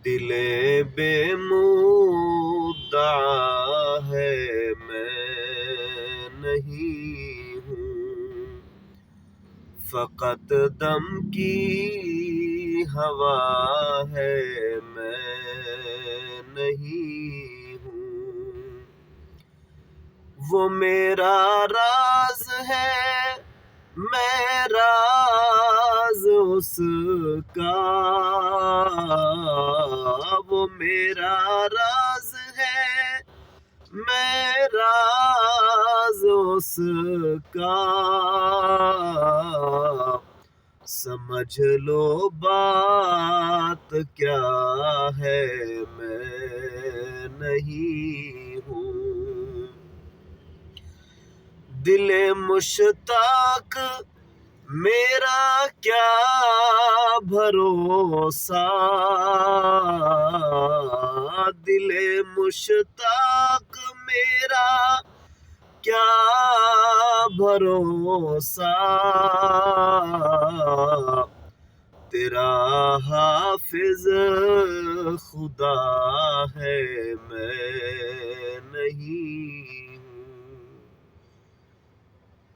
دل بے مدعا ہے میں نہیں ہوں، فقط دم کی ہوا ہے میں نہیں ہوں۔ وہ میرا راز ہے میں راز اس کا، وہ میرا راز ہے میں راز اس کا، سمجھ لو بات کیا ہے میں نہیں ہوں۔ دل مشتاق میرا کیا بھروسہ، دل مشتاق میرا کیا بھروسہ، تیرا حافظ خدا ہے میں نہیں